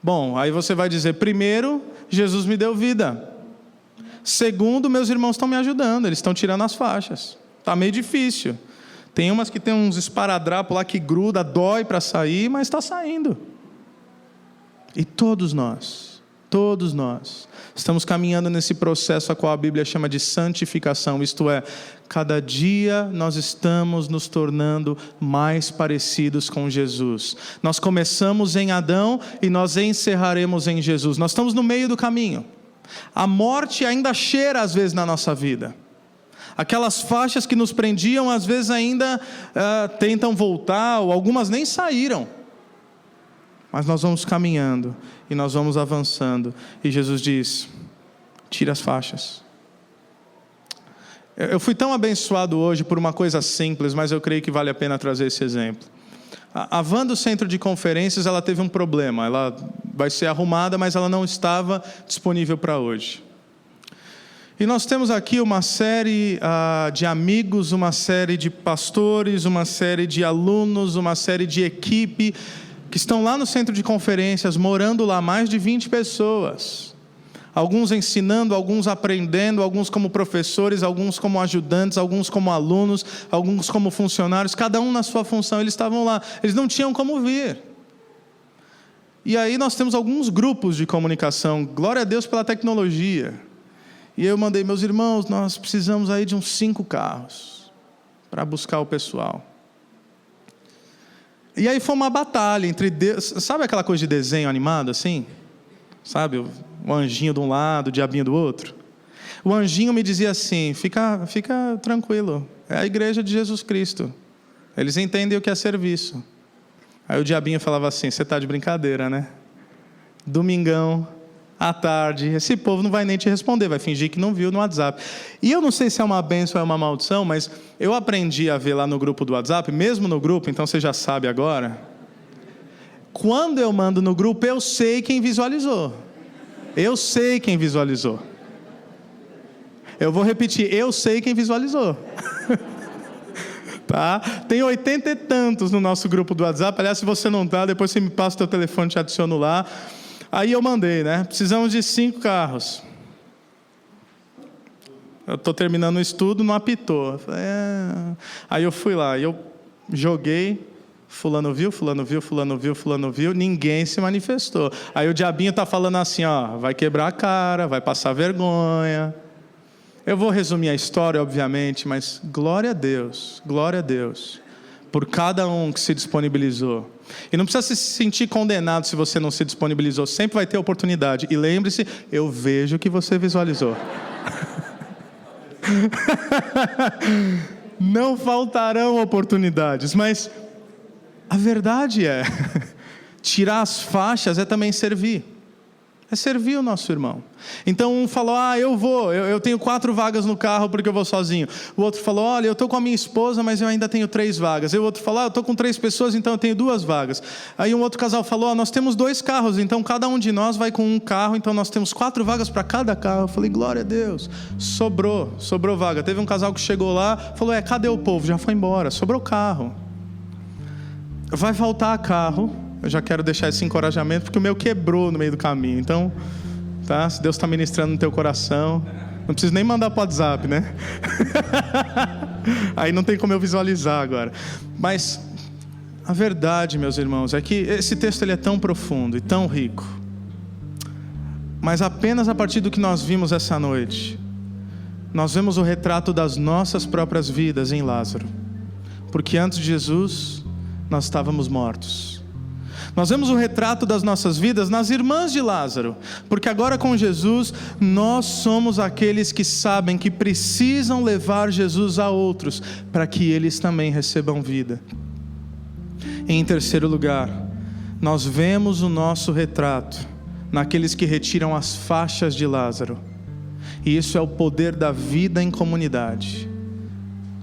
Bom, aí você vai dizer: primeiro, Jesus me deu vida. Segundo, meus irmãos estão me ajudando, eles estão tirando as faixas. Está meio difícil. Tem umas que tem uns esparadrapos lá que gruda, dói para sair, mas está saindo. E todos nós, estamos caminhando nesse processo a qual a Bíblia chama de santificação. Isto é, cada dia nós estamos nos tornando mais parecidos com Jesus. Nós começamos em Adão e nós encerraremos em Jesus. Nós estamos no meio do caminho. A morte ainda cheira às vezes na nossa vida. Aquelas faixas que nos prendiam, às vezes ainda tentam voltar, ou algumas nem saíram. Mas nós vamos caminhando, e nós vamos avançando. E Jesus diz: tira as faixas. Eu fui tão abençoado hoje por uma coisa simples, mas eu creio que vale a pena trazer esse exemplo. A van do centro de conferências, ela teve um problema. Ela vai ser arrumada, mas ela não estava disponível para hoje. E nós temos aqui uma série de amigos, uma série de pastores, uma série de alunos, uma série de equipe, que estão lá no centro de conferências, morando lá, mais de 20 pessoas. Alguns ensinando, alguns aprendendo, alguns como professores, alguns como ajudantes, alguns como alunos, alguns como funcionários, cada um na sua função. Eles estavam lá, eles não tinham como vir. E aí nós temos alguns grupos de comunicação, glória a Deus pela tecnologia. E eu mandei: meus irmãos, nós precisamos aí de uns 5 carros para buscar o pessoal. E aí foi uma batalha entre Deus, sabe aquela coisa de desenho animado assim? Sabe, o anjinho de um lado, o diabinho do outro? O anjinho me dizia assim: fica tranquilo, é a igreja de Jesus Cristo, eles entendem o que é serviço. Aí o diabinho falava assim: você está de brincadeira, né? Domingão, à tarde, esse povo não vai nem te responder, vai fingir que não viu no WhatsApp. E eu não sei se é uma bênção ou é uma maldição, mas eu aprendi a ver lá no grupo do WhatsApp, mesmo no grupo, então você já sabe agora. Quando eu mando no grupo, eu sei quem visualizou. Eu sei quem visualizou. Eu vou repetir: eu sei quem visualizou. Tá? Tem 80 e tantos no nosso grupo do WhatsApp. Aliás, se você não está, depois você me passa o teu telefone, te adiciono lá. Aí eu mandei, né? Precisamos de 5 carros. Eu estou terminando o estudo, não apitou. Eu falei, Aí eu fui lá, eu joguei, fulano viu, ninguém se manifestou. Aí o diabinho está falando assim, ó, vai quebrar a cara, vai passar vergonha. Eu vou resumir a história, obviamente, mas glória a Deus, por cada um que se disponibilizou. E não precisa se sentir condenado se você não se disponibilizou, sempre vai ter oportunidade. E lembre-se, eu vejo que você visualizou. Não faltarão oportunidades, mas a verdade é, tirar as faixas é também servir. É servir o nosso irmão. Então um falou, eu tenho 4 vagas no carro porque eu vou sozinho. O outro falou, olha, eu estou com a minha esposa, mas eu ainda tenho 3 vagas. E o outro falou, eu estou com 3 pessoas, então eu tenho 2 vagas. Aí um outro casal falou, nós temos 2 carros, então cada um de nós vai com um carro, então nós temos 4 vagas para cada carro. Eu falei, glória a Deus, sobrou vaga. Teve um casal que chegou lá, falou, cadê o povo? Já foi embora, sobrou carro. Vai faltar carro. Eu já quero deixar esse encorajamento, porque o meu quebrou no meio do caminho. Então, tá? Se Deus está ministrando no teu coração, não preciso nem mandar para o WhatsApp, né? Aí não tem como eu visualizar agora. Mas a verdade, meus irmãos, é que esse texto ele é tão profundo e tão rico. Mas apenas a partir do que nós vimos essa noite, nós vemos o retrato das nossas próprias vidas em Lázaro. Porque antes de Jesus, nós estávamos mortos. Nós vemos o retrato das nossas vidas nas irmãs de Lázaro, porque agora com Jesus, nós somos aqueles que sabem que precisam levar Jesus a outros, para que eles também recebam vida. Em terceiro lugar, nós vemos o nosso retrato naqueles que retiram as faixas de Lázaro, e isso é o poder da vida em comunidade.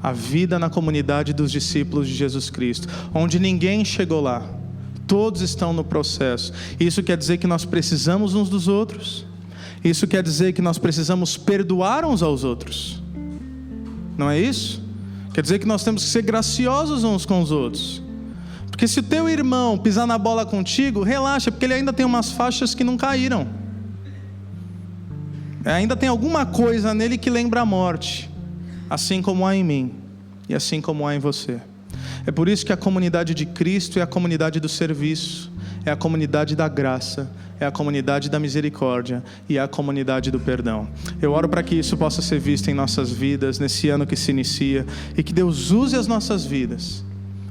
a vida na comunidade dos discípulos de Jesus Cristo, onde ninguém chegou lá, todos estão no processo. Isso quer dizer que nós precisamos uns dos outros, isso quer dizer que nós precisamos perdoar uns aos outros, não é isso? Quer dizer que nós temos que ser graciosos uns com os outros, porque se o teu irmão pisar na bola contigo, relaxa, porque ele ainda tem umas faixas que não caíram, ainda tem alguma coisa nele que lembra a morte, assim como há em mim e assim como há em você. É por isso que a comunidade de Cristo é a comunidade do serviço, é a comunidade da graça, é a comunidade da misericórdia e é a comunidade do perdão. Eu oro para que isso possa ser visto em nossas vidas nesse ano que se inicia, e que Deus use as nossas vidas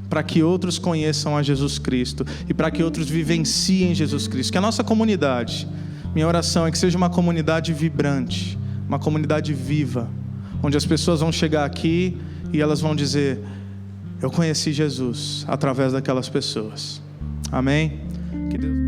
para que outros conheçam a Jesus Cristo e para que outros vivenciem Jesus Cristo. Que a nossa comunidade, minha oração é que seja uma comunidade vibrante, uma comunidade viva, onde as pessoas vão chegar aqui e elas vão dizer: eu conheci Jesus através daquelas pessoas. Amém? Que Deus